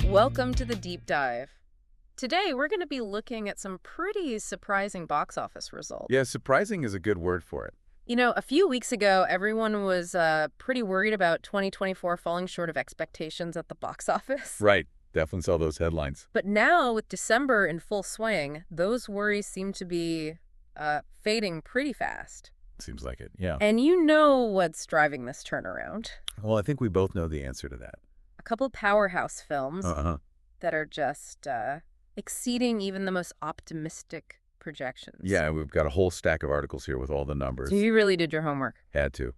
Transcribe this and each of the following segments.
Welcome to the Deep Dive. Today, we're going to be looking at some pretty surprising box office results. Yeah, surprising is a good word for it. You know, a few weeks ago, everyone was pretty worried about 2024 falling short of expectations at the box office. Right. Definitely saw those headlines. But now, with December in full swing, those worries seem to be fading pretty fast. Seems like it, yeah. And you know what's driving this turnaround. Well, I think we both know the answer to that. A couple powerhouse films Uh-huh. that are just exceeding even the most optimistic projections. Yeah, we've got a whole stack of articles here with all the numbers. So you really did your homework. Had to.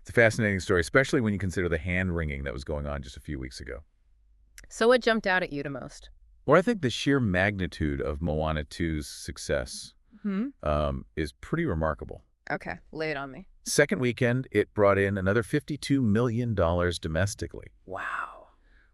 It's a fascinating story, especially when you consider the hand-wringing that was going on just a few weeks ago. So what jumped out at you the most? Well, I think the sheer magnitude of Moana 2's success is pretty remarkable. Okay, lay it on me. Second weekend, it brought in another $52 million domestically, Wow.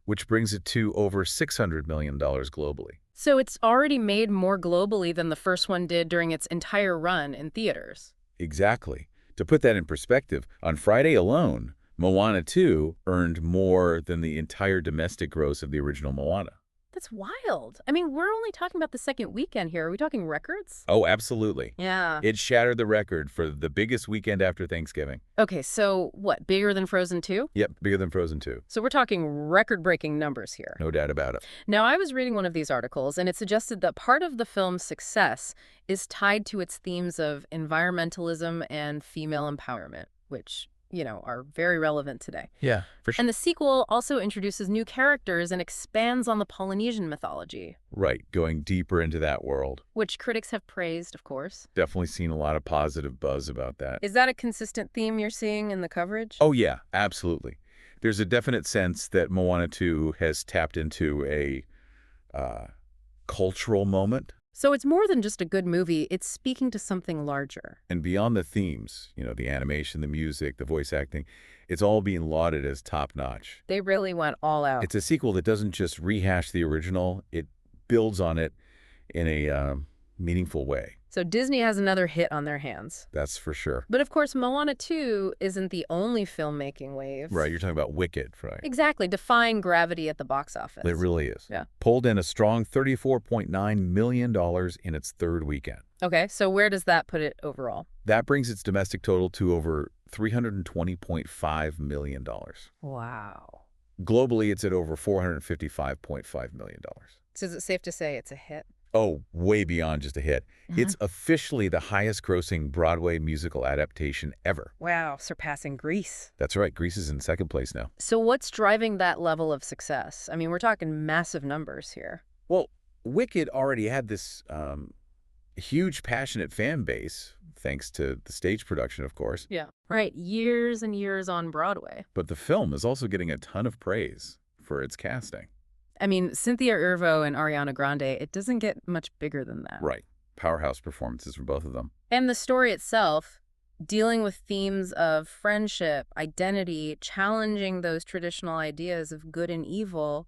which brings it to over $600 million globally. So it's already made more globally than the first one did during its entire run in theaters. Exactly. To put that in perspective, on Friday alone, Moana 2 earned more than the entire domestic gross of the original Moana. That's wild. I mean, we're only talking about the second weekend here. Are we talking records? Oh, absolutely. Yeah. It shattered the record for the biggest weekend after Thanksgiving. Okay, so what, bigger than Frozen 2? Yep, bigger than Frozen 2. So we're talking record-breaking numbers here. No doubt about it. Now, I was reading one of these articles, and it suggested that part of the film's success is tied to its themes of environmentalism and female empowerment, which, you know, are very relevant today. Yeah, for sure. And the sequel also introduces new characters and expands on the Polynesian mythology. Right, going deeper into that world. Which critics have praised, of course. Definitely seen a lot of positive buzz about that. Is that a consistent theme you're seeing in the coverage? Oh, yeah, absolutely. There's a definite sense that Moana 2 has tapped into a cultural moment. So it's more than just a good movie, it's speaking to something larger. And beyond the themes, you know, the animation, the music, the voice acting, it's all being lauded as top-notch. They really went all out. It's a sequel that doesn't just rehash the original, it builds on it in a meaningful way. So Disney has another hit on their hands. That's for sure. But of course, Moana 2 isn't the only filmmaking wave. Right, you're talking about Wicked, right? Exactly, defying gravity at the box office. It really is. Yeah. Pulled in a strong $34.9 million in its third weekend. Okay, so where does that put it overall? That brings its domestic total to over $320.5 million. Wow. Globally, it's at over $455.5 million. So is it safe to say it's a hit? Oh, way beyond just a hit. It's officially the highest-grossing Broadway musical adaptation ever. Wow, surpassing Grease. That's right. Grease is in second place now. So what's driving that level of success? I mean, we're talking massive numbers here. Well, Wicked already had this huge, passionate fan base, thanks to the stage production, of course. Yeah. Right, years and years on Broadway. But the film is also getting a ton of praise for its casting. I mean, Cynthia Erivo and Ariana Grande, it doesn't get much bigger than that. Right. Powerhouse performances from both of them. And the story itself, dealing with themes of friendship, identity, challenging those traditional ideas of good and evil,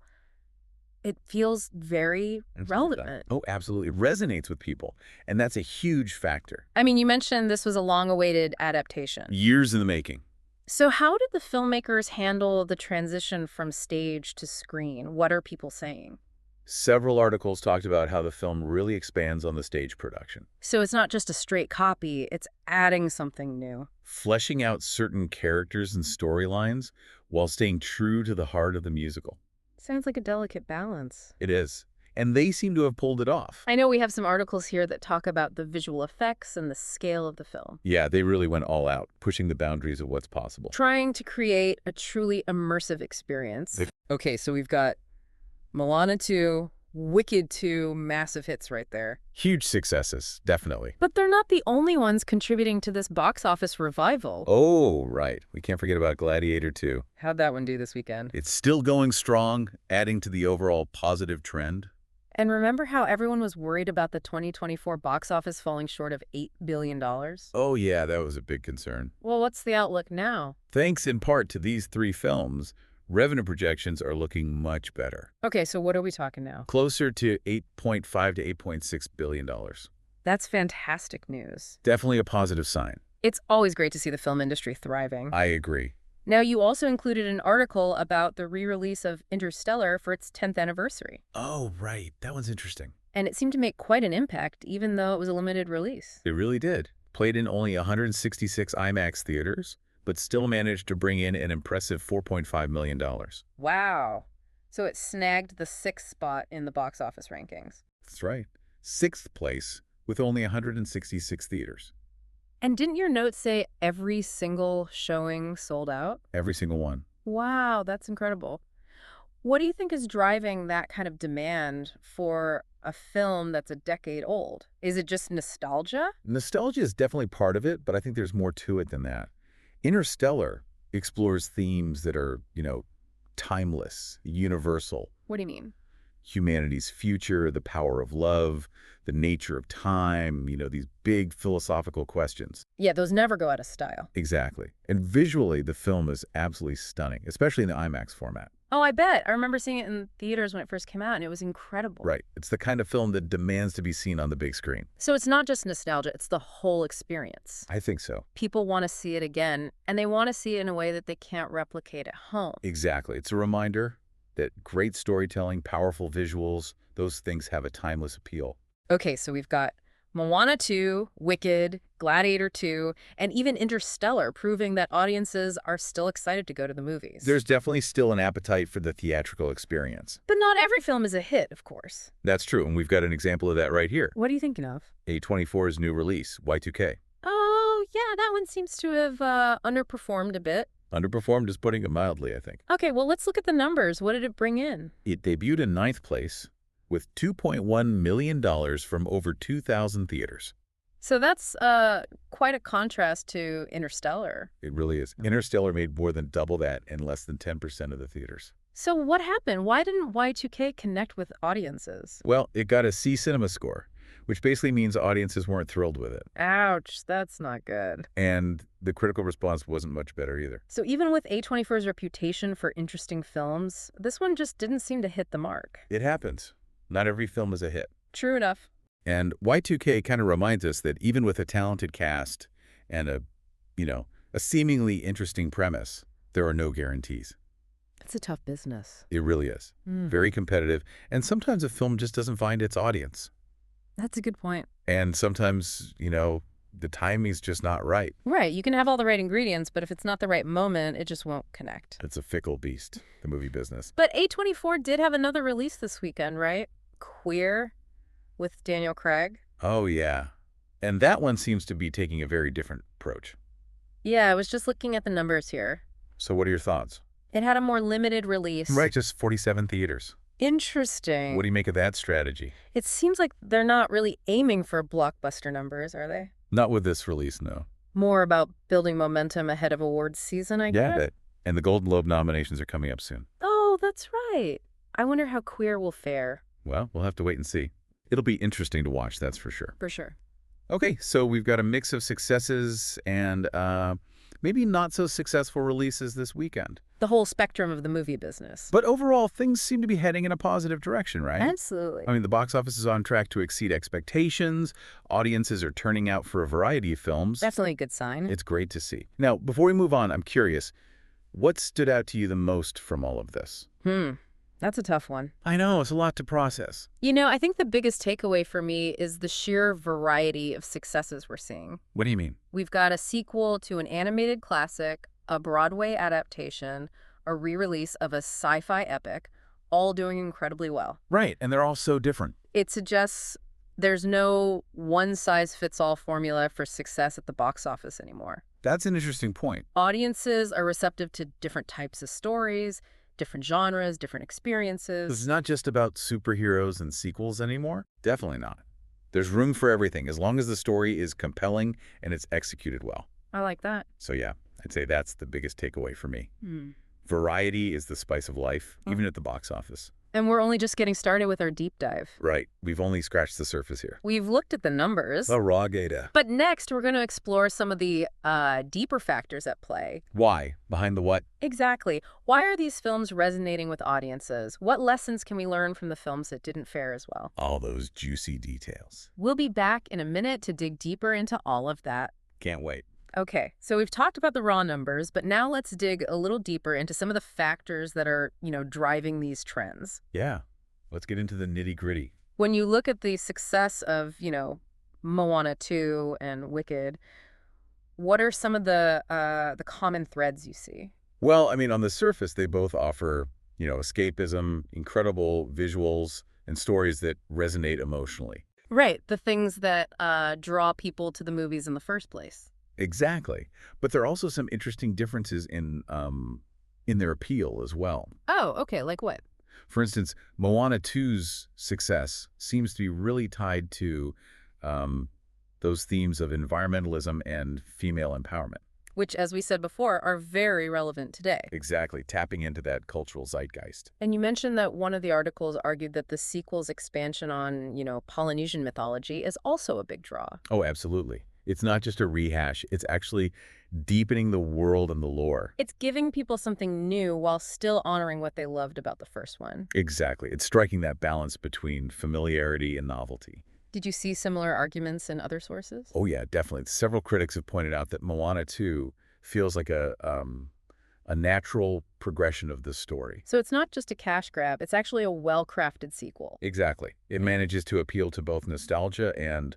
it feels very relevant. Oh, absolutely. It resonates with people. And that's a huge factor. I mean, you mentioned this was a long-awaited adaptation. Years in the making. So how did the filmmakers handle the transition from stage to screen? What are people saying? Several articles talked about how the film really expands on the stage production. So it's not just a straight copy, it's adding something new. Fleshing out certain characters and storylines while staying true to the heart of the musical. Sounds like a delicate balance. It is. And they seem to have pulled it off. I know we have some articles here that talk about the visual effects and the scale of the film. Yeah, they really went all out, pushing the boundaries of what's possible. Trying to create a truly immersive experience. Okay, so we've got Moana 2, Wicked 2, massive hits right there. Huge successes, definitely. But they're not the only ones contributing to this box office revival. Oh, right. We can't forget about Gladiator 2. How'd that one do this weekend? It's still going strong, adding to the overall positive trend. And remember how everyone was worried about the 2024 box office falling short of $8 billion? Oh, yeah, that was a big concern. Well, what's the outlook now? Thanks in part to these three films, revenue projections are looking much better. Okay, so what are we talking now? Closer to $8.5 to $8.6 billion. That's fantastic news. Definitely a positive sign. It's always great to see the film industry thriving. I agree. Now, you also included an article about the re-release of Interstellar for its 10th anniversary. Oh, right. That one's interesting. And it seemed to make quite an impact, even though it was a limited release. It really did. Played in only 166 IMAX theaters, but still managed to bring in an impressive $4.5 million. Wow. So it snagged the 6th spot in the box office rankings. That's right. 6th place with only 166 theaters. And didn't your note say every single showing sold out? Every single one. Wow, that's incredible. What do you think is driving that kind of demand for a film that's a decade old? Is it just nostalgia? Nostalgia is definitely part of it, but I think there's more to it than that. Interstellar explores themes that are, timeless, universal. What do you mean? Humanity's future, the power of love, the nature of time, these big philosophical questions. Yeah, those never go out of style. Exactly. And visually, the film is absolutely stunning, especially in the IMAX format. Oh, I bet. I remember seeing it in theaters when it first came out, and it was incredible. Right. It's the kind of film that demands to be seen on the big screen. So it's not just nostalgia, it's the whole experience. I think so. People want to see it again, and they want to see it in a way that they can't replicate at home. Exactly. It's a reminder that great storytelling, powerful visuals, those things have a timeless appeal. Okay, so we've got Moana 2, Wicked, Gladiator 2, and even Interstellar, proving that audiences are still excited to go to the movies. There's definitely still an appetite for the theatrical experience. But not every film is a hit, of course. That's true, and we've got an example of that right here. What are you thinking of? A24's new release, Y2K. Oh, yeah, that one seems to have underperformed a bit. Underperformed is putting it mildly, I think. Okay, well, let's look at the numbers. What did it bring in? It debuted in 9th place with $2.1 million from over 2,000 theaters. So that's quite a contrast to Interstellar. It really is. Interstellar made more than double that in less than 10% of the theaters. So what happened? Why didn't Y2K connect with audiences? Well, it got a C Cinema score, which basically means audiences weren't thrilled with it. Ouch, that's not good. And the critical response wasn't much better either. So even with A24's reputation for interesting films, this one just didn't seem to hit the mark. It happens. Not every film is a hit. True enough. And Y2K kind of reminds us that even with a talented cast and a seemingly interesting premise, there are no guarantees. It's a tough business. It really is. Very competitive. And sometimes a film just doesn't find its audience. That's a good point. And sometimes, the timing's just not right. Right. You can have all the right ingredients, but if it's not the right moment, it just won't connect. It's a fickle beast, the movie business. But A24 did have another release this weekend, right? Queer with Daniel Craig. Oh, yeah. And that one seems to be taking a very different approach. Yeah, I was just looking at the numbers here. So what are your thoughts? It had a more limited release. Right, just 47 theaters. Interesting. What do you make of that strategy? It seems like they're not really aiming for blockbuster numbers, are they? Not with this release, no. More about building momentum ahead of awards season, I guess? Yeah, and the Golden Globe nominations are coming up soon. Oh, that's right. I wonder how Queer will fare. Well, we'll have to wait and see. It'll be interesting to watch, that's for sure. For sure. Okay, so we've got a mix of successes and maybe not so successful releases this weekend. The whole spectrum of the movie business. But overall, things seem to be heading in a positive direction, right? Absolutely. I mean, the box office is on track to exceed expectations. Audiences are turning out for a variety of films. Definitely a good sign. It's great to see. Now, before we move on, I'm curious, what stood out to you the most from all of this? That's a tough one. I know, it's a lot to process. I think the biggest takeaway for me is the sheer variety of successes we're seeing. What do you mean? We've got a sequel to an animated classic, a Broadway adaptation, a re-release of a sci-fi epic, all doing incredibly well. Right, and they're all so different. It suggests there's no one-size-fits-all formula for success at the box office anymore. That's an interesting point. Audiences are receptive to different types of stories, different genres, different experiences. It's not just about superheroes and sequels anymore. Definitely not. There's room for everything as long as the story is compelling and it's executed well. I like that. So yeah, I'd say that's the biggest takeaway for me. Variety is the spice of life, even at the box office. And we're only just getting started with our deep dive. Right. We've only scratched the surface here. We've looked at the numbers. The raw data. But next, we're going to explore some of the deeper factors at play. Why? Behind the what? Exactly. Why are these films resonating with audiences? What lessons can we learn from the films that didn't fare as well? All those juicy details. We'll be back in a minute to dig deeper into all of that. Can't wait. Okay, so we've talked about the raw numbers, but now let's dig a little deeper into some of the factors that are, driving these trends. Yeah. Let's get into the nitty-gritty. When you look at the success of, Moana 2 and Wicked, what are some of the common threads you see? Well, I mean, on the surface, they both offer, escapism, incredible visuals, and stories that resonate emotionally. Right, the things that draw people to the movies in the first place. Exactly. But there are also some interesting differences in their appeal as well. Oh, okay, like what? For instance, Moana 2's success seems to be really tied to um, those themes of environmentalism and female empowerment. Which, as we said before, are very relevant today. Exactly, tapping into that cultural zeitgeist. And you mentioned that one of the articles argued that the sequel's expansion on, Polynesian mythology is also a big draw. Oh, absolutely. It's not just a rehash. It's actually deepening the world and the lore. It's giving people something new while still honoring what they loved about the first one. Exactly. It's striking that balance between familiarity and novelty. Did you see similar arguments in other sources? Oh, yeah, definitely. Several critics have pointed out that Moana 2 feels like a natural progression of the story. So it's not just a cash grab, it's actually a well-crafted sequel. Exactly. It manages to appeal to both nostalgia and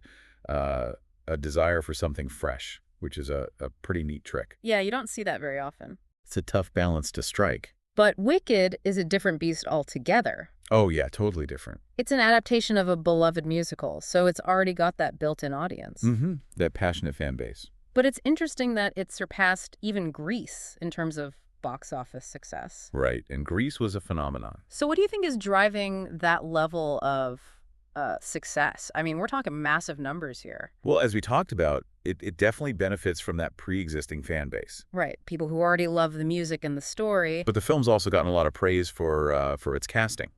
a desire for something fresh, which is a pretty neat trick. Yeah, you don't see that very often. It's a tough balance to strike. But Wicked is a different beast altogether. Oh, yeah, totally different. It's an adaptation of a beloved musical, so it's already got that built-in audience. That passionate fan base. But it's interesting that it surpassed even Grease in terms of box office success. Right, and Grease was a phenomenon. So what do you think is driving that level of success? I mean, we're talking massive numbers here. Well, as we talked about, it definitely benefits from that pre-existing fan base. Right, people who already love the music and the story. But the film's also gotten a lot of praise for its casting.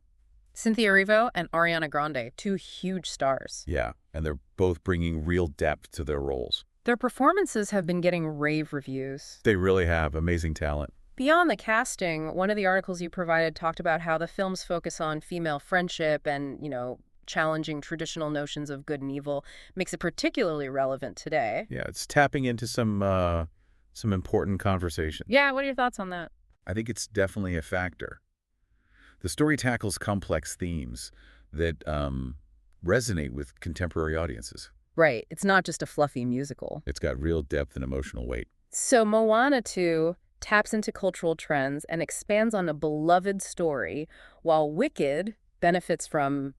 Cynthia Erivo and Ariana Grande, two huge stars. Yeah, and they're both bringing real depth to their roles. Their performances have been getting rave reviews. They really have amazing talent. Beyond the casting, one of the articles you provided talked about how the film's focus on female friendship and, challenging traditional notions of good and evil makes it particularly relevant today. Yeah, it's tapping into some important conversation. Yeah, what are your thoughts on that? I think it's definitely a factor. The story tackles complex themes that resonate with contemporary audiences. Right, it's not just a fluffy musical. It's got real depth and emotional weight. So Moana 2 taps into cultural trends and expands on a beloved story, while Wicked benefits from,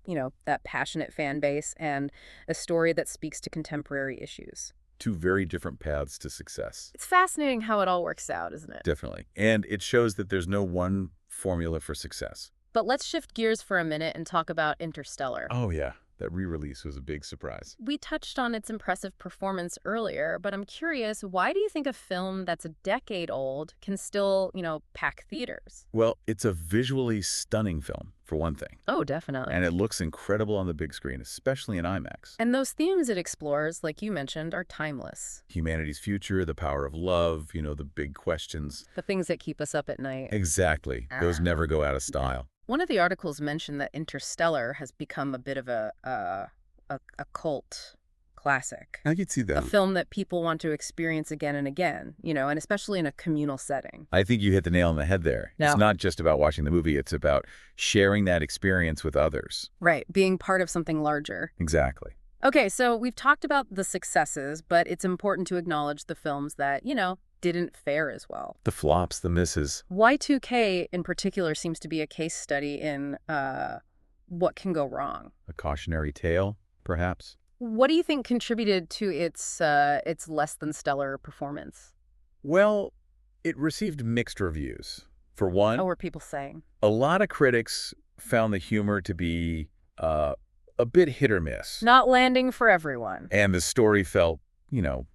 that passionate fan base and a story that speaks to contemporary issues. Two very different paths to success. It's fascinating how it all works out, isn't it? Definitely. And it shows that there's no one formula for success. But let's shift gears for a minute and talk about Interstellar. Oh, yeah. That re-release was a big surprise. We touched on its impressive performance earlier, but I'm curious, why do you think a film that's a decade old can still, pack theaters? Well, it's a visually stunning film, for one thing. Oh, definitely. And it looks incredible on the big screen, especially in IMAX. And those themes it explores, like you mentioned, are timeless. Humanity's future, the power of love, the big questions. The things that keep us up at night. Exactly. Those never go out of style. One of the articles mentioned that Interstellar has become a bit of a cult classic. I could see that. A film that people want to experience again and again, and especially in a communal setting. I think you hit the nail on the head there. No. It's not just about watching the movie. It's about sharing that experience with others. Right, being part of something larger. Exactly. Okay, so we've talked about the successes, but it's important to acknowledge the films that, didn't fare as well. The flops, the misses. Y2K in particular seems to be a case study in what can go wrong. A cautionary tale, perhaps. What do you think contributed to its less than stellar performance? Well, it received mixed reviews. For one, What were people saying? a lot of critics found the humor to be a bit hit or miss. Not landing for everyone. And the story felt,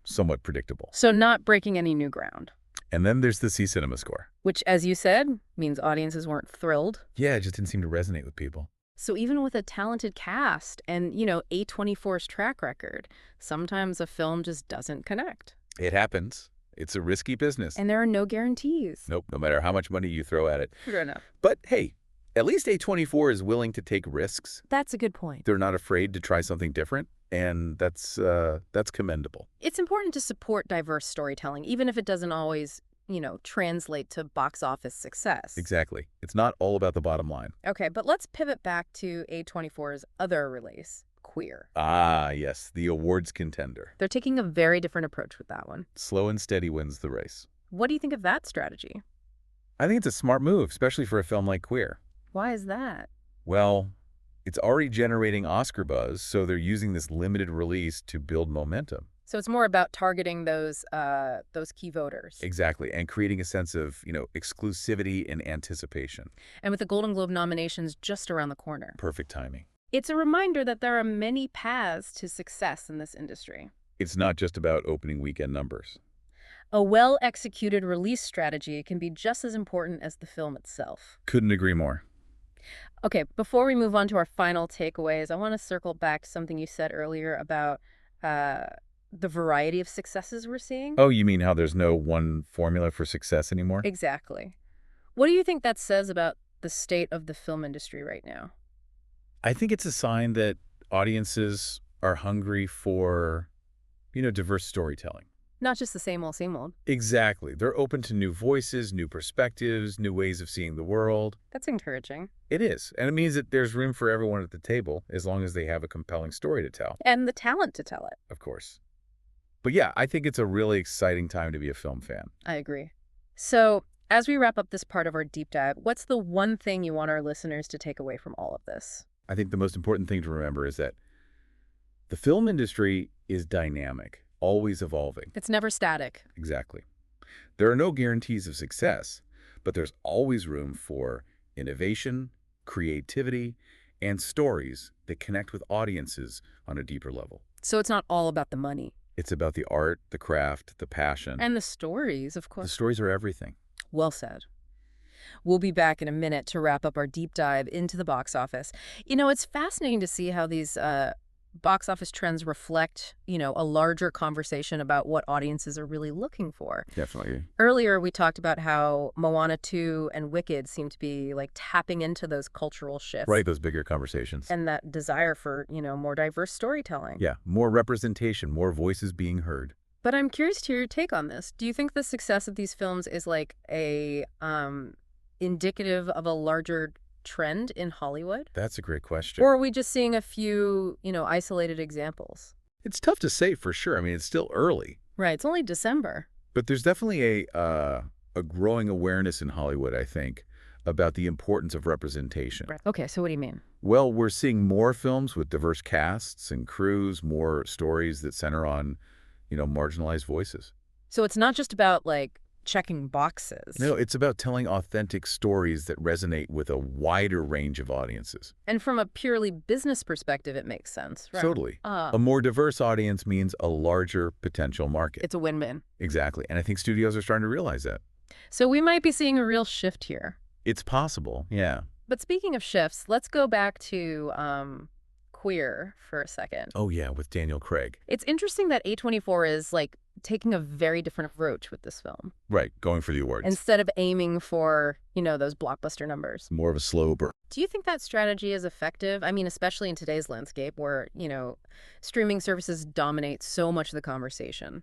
somewhat predictable. So not breaking any new ground. And then there's the C Cinema score. Which, as you said, means audiences weren't thrilled. Yeah, it just didn't seem to resonate with people. So even with a talented cast and, A24's track record, sometimes a film just doesn't connect. It happens. It's a risky business. And there are no guarantees. Nope, no matter how much money you throw at it. Fair enough. But hey, at least A24 is willing to take risks. That's a good point. They're not afraid to try something different. and that's commendable. It's important to support diverse storytelling, even if it doesn't always, translate to box office success. Exactly. It's not all about the bottom line. Okay, but let's pivot back to A24's other release, Queer. Ah, yes, the awards contender. They're taking a very different approach with that one. Slow and steady wins the race. What do you think of that strategy? I think it's a smart move, especially for a film like Queer. Why is that? Well, it's already generating Oscar buzz, so they're using this limited release to build momentum. So it's more about targeting those key voters. Exactly, and creating a sense of, exclusivity and anticipation. And with the Golden Globe nominations just around the corner. Perfect timing. It's a reminder that there are many paths to success in this industry. It's not just about opening weekend numbers. A well-executed release strategy can be just as important as the film itself. Couldn't agree more. Okay, before we move on to our final takeaways, I want to circle back to something you said earlier about the variety of successes we're seeing. Oh, you mean how there's no one formula for success anymore? Exactly. What do you think that says about the state of the film industry right now? I think it's a sign that audiences are hungry for, diverse storytelling. Not just the same old, same old. Exactly. They're open to new voices, new perspectives, new ways of seeing the world. That's encouraging. It is. And it means that there's room for everyone at the table as long as they have a compelling story to tell, And the talent to tell it. of course. But yeah, I think it's a really exciting time to be a film fan. I agree. So, as we wrap up this part of our deep dive, what's the one thing you want our listeners to take away from all of this? I think the most important thing to remember is that the film industry is dynamic, always evolving. It's never static. Exactly. There are no guarantees of success, but there's always room for innovation, creativity, and stories that connect with audiences on a deeper level. So it's not all about the money. It's about the art, the craft, the passion. And the stories, of The course. stories are everything. Well said. We'll be back in a minute to wrap up our deep dive into the box office. It's fascinating to see how these box office trends reflect, a larger conversation about what audiences are really looking for. Definitely. Earlier, we talked about how Moana 2 and Wicked seem to be like tapping into those cultural shifts. Right, those bigger conversations. And that desire for, more diverse storytelling. Yeah, more representation, more voices being heard. But I'm curious to hear your take on this. Do you think the success of these films is like a indicative of a larger trend in Hollywood? That's a great question. Or are we just seeing a few, isolated examples? It's tough to say for sure. I mean, it's still early. Right. It's only December. But there's definitely a growing awareness in Hollywood, I think, about the importance of representation. Right. Okay, so what do you mean? Well, we're seeing more films with diverse casts and crews, more stories that center on, marginalized voices. So it's not just about, like, checking boxes. No, it's about telling authentic stories that resonate with a wider range of audiences. And from a purely business perspective, it makes sense, right? Totally. A more diverse audience means a larger potential market. It's a win-win. Exactly. And I think studios are starting to realize that. So we might be seeing a real shift here. It's possible, yeah. But speaking of shifts, let's go back to Queer for a second. Oh, yeah, with Daniel Craig. It's interesting that A24 is, like, taking a very different approach with this film. Right, going for the awards. Instead of aiming for, those blockbuster numbers. More of a slow burn. Do you think that strategy is effective? I mean, especially in today's landscape where, streaming services dominate so much of the conversation.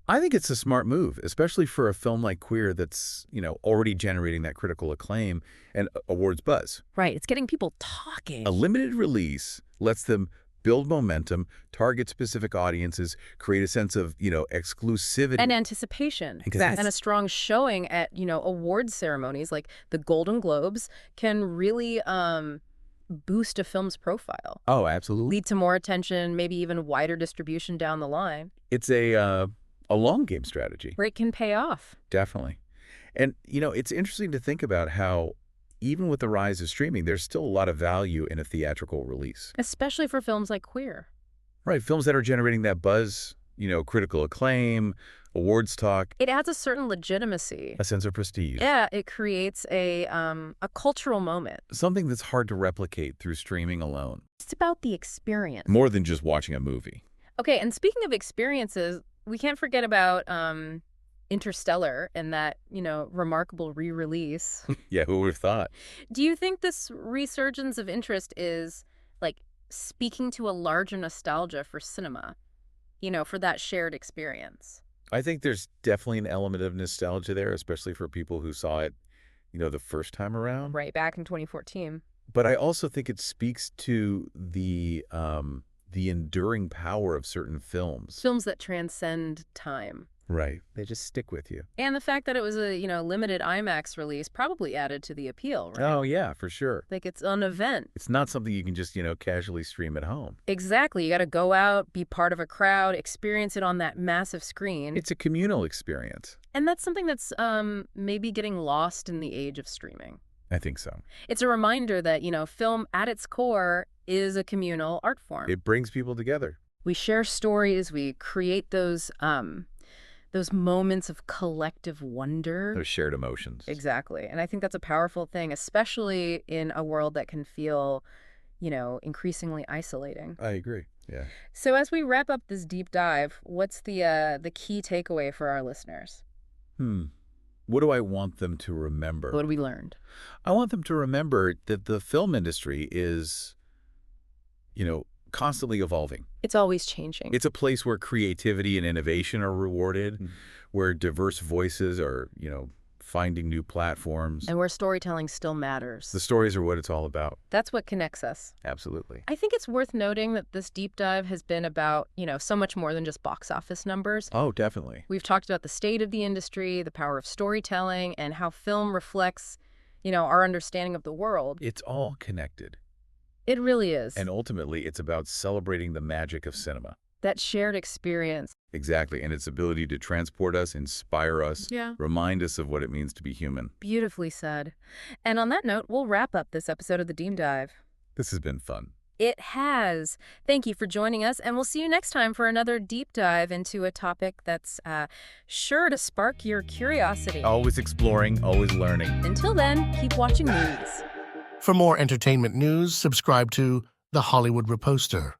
I think it's a smart move, especially for a film like Queer that's, already generating that critical acclaim and awards buzz. Right. It's getting people talking. A limited release lets them build momentum, target specific audiences, create a sense of, exclusivity. And anticipation. Exactly. And a strong showing at, awards ceremonies like the Golden Globes can really boost a film's profile. Oh, absolutely. Lead to more attention, maybe even wider distribution down the line. It's a long game strategy. Where it can pay off. Definitely. And, it's interesting to think about how even with the rise of streaming, there's still a lot of value in a theatrical release. Especially for films like Queer. Right. Films that are generating that buzz, critical acclaim, awards talk. It adds a certain legitimacy. A sense of prestige. Yeah, it creates a cultural moment. Something that's hard to replicate through streaming alone. It's about the experience. More than just watching a movie. Okay, and speaking of experiences, we can't forget about Interstellar and that, remarkable re-release. Yeah, who would have thought? Do you think this resurgence of interest is, like, speaking to a larger nostalgia for cinema, for that shared experience. I think there's definitely an element of nostalgia there, especially for people who saw it, the first time around. Right, back in 2014. But I also think it speaks to the enduring power of certain films. Films that transcend time. Right. They just stick with you. And the fact that it was a, limited IMAX release probably added to the appeal, right? Oh, yeah, for sure. Like it's an event. It's not something you can just, casually stream at home. Exactly. You got to go out, be part of a crowd, experience it on that massive screen. It's a communal experience. And that's something that's maybe getting lost in the age of streaming. I think so. It's a reminder that, film at its core is a communal art form. It brings people together. We share stories, we create those moments of collective wonder. Those shared emotions. Exactly. And I think that's a powerful thing, especially in a world that can feel, increasingly isolating. I agree. Yeah. So as we wrap up this deep dive, what's the key takeaway for our listeners? What do I want them to remember? What have we learned? I want them to remember that the film industry is, constantly evolving. It's always changing. It's a place where creativity and innovation are rewarded, where diverse voices are, finding new platforms. And where storytelling still matters. The stories are what it's all about. That's what connects us. Absolutely. I think it's worth noting that this deep dive has been about, so much more than just box office numbers. Oh, definitely. We've talked about the state of the industry, the power of storytelling, and how film reflects, our understanding of the world. It's all connected. It really is. And ultimately, it's about celebrating the magic of cinema. That shared experience. Exactly. And its ability to transport us, inspire us, remind us of what it means to be human. Beautifully said. And on that note, we'll wrap up this episode of The Deep Dive. This has been fun. It has. Thank you for joining us, and we'll see you next time for another deep dive into a topic that's sure to spark your curiosity. Always exploring, always learning. Until then, keep watching movies. For more entertainment news, subscribe to The Hollywood Reposter.